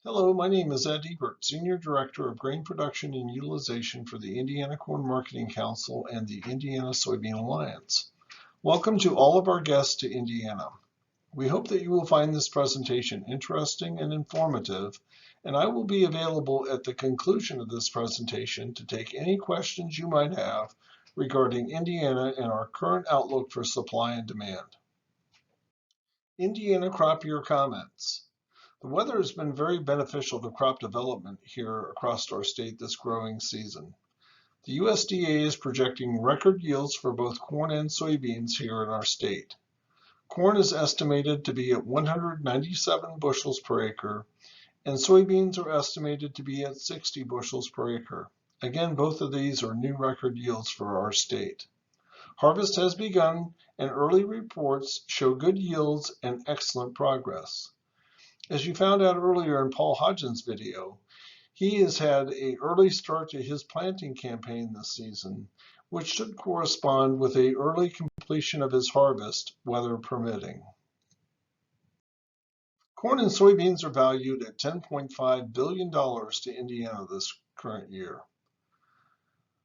Hello, my name is Ed Ebert, Senior Director of Grain Production and Utilization for the Indiana Corn Marketing Council and the Indiana Soybean Alliance. Welcome to all of our guests to Indiana. We hope that you will find this presentation interesting and informative, and I will be available at the conclusion of this presentation to take any questions you might have regarding Indiana and our current outlook for supply and demand. Indiana crop year comments. The weather has been very beneficial to crop development here across our state this growing season. The USDA is projecting record yields for both corn and soybeans here in our state. Corn is estimated to be at 197 bushels per acre, and soybeans are estimated to be at 60 bushels per acre. Again, both of these are new record yields for our state. Harvest has begun, and early reports show good yields and excellent progress. As you found out earlier in Paul Hodgins' video, he has had an early start to his planting campaign this season, which should correspond with an early completion of his harvest, weather permitting. Corn and soybeans are valued at $10.5 billion to Indiana this current year.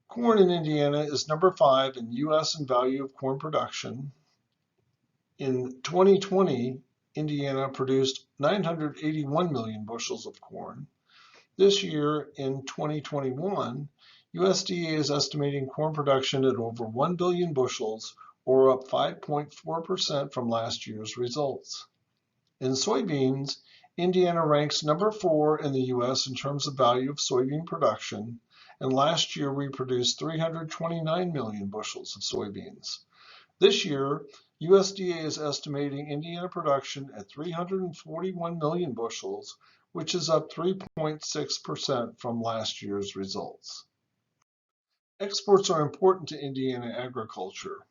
Corn in Indiana is number 5 in U.S. in value of corn production. In 2020, Indiana produced 981 million bushels of corn. This year, in 2021, USDA is estimating corn production at over 1 billion bushels, or up 5.4% from last year's results. In soybeans, Indiana ranks number 4 in the U.S. in terms of value of soybean production, and last year we produced 329 million bushels of soybeans. This year, USDA is estimating Indiana production at 341 million bushels, which is up 3.6% from last year's results. Exports are important to Indiana agriculture,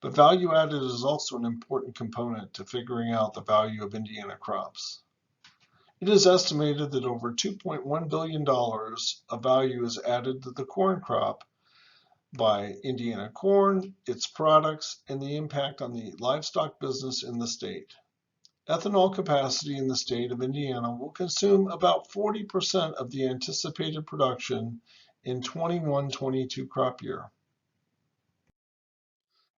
but value added is also an important component to figuring out the value of Indiana crops. It is estimated that over $2.1 billion of value is added to the corn crop by Indiana corn, its products, and the impact on the livestock business in the state. Ethanol capacity in the state of Indiana will consume about 40% of the anticipated production in 21-22 crop year.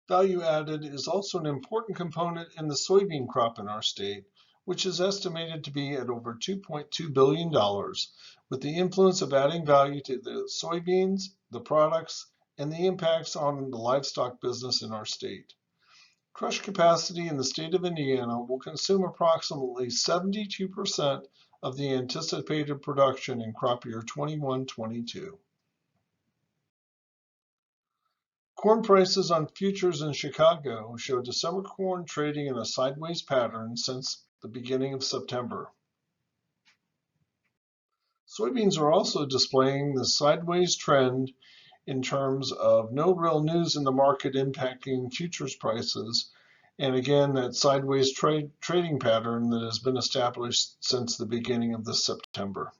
Value added is also an important component in the soybean crop in our state, which is estimated to be at over $2.2 billion, with the influence of adding value to the soybeans, the products, and the impacts on the livestock business in our state. Crush capacity in the state of Indiana will consume approximately 72% of the anticipated production in crop year 21-22. Corn prices on futures in Chicago show December corn trading in a sideways pattern since the beginning of September. Soybeans are also displaying the sideways trend in terms of no real news in the market impacting futures prices, and again, that sideways trading pattern that has been established since the beginning of this September.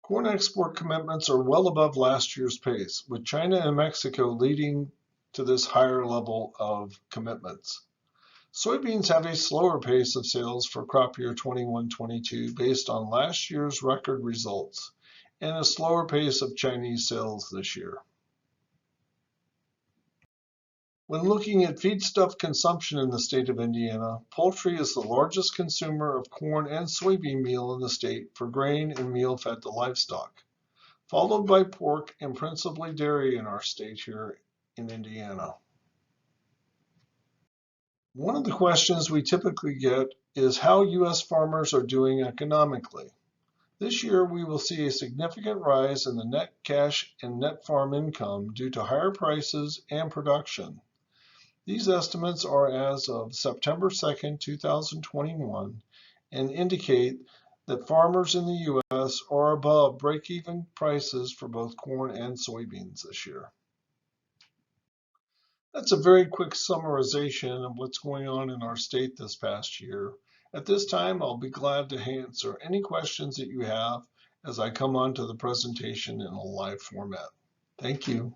Corn export commitments are well above last year's pace, with China and Mexico leading to this higher level of commitments. Soybeans have a slower pace of sales for crop year 21-22 based on last year's record results, and a slower pace of Chinese sales this year. When looking at feedstuff consumption in the state of Indiana, poultry is the largest consumer of corn and soybean meal in the state for grain and meal fed to livestock, followed by pork and principally dairy in our state here in Indiana. One of the questions we typically get is how U.S. farmers are doing economically. This year, we will see a significant rise in the net cash and net farm income due to higher prices and production. These estimates are as of September 2nd, 2021, and indicate that farmers in the U.S. are above break-even prices for both corn and soybeans this year. That's a very quick summarization of what's going on in our state this past year. At this time, I'll be glad to answer any questions that you have as I come on to the presentation in a live format. Thank you.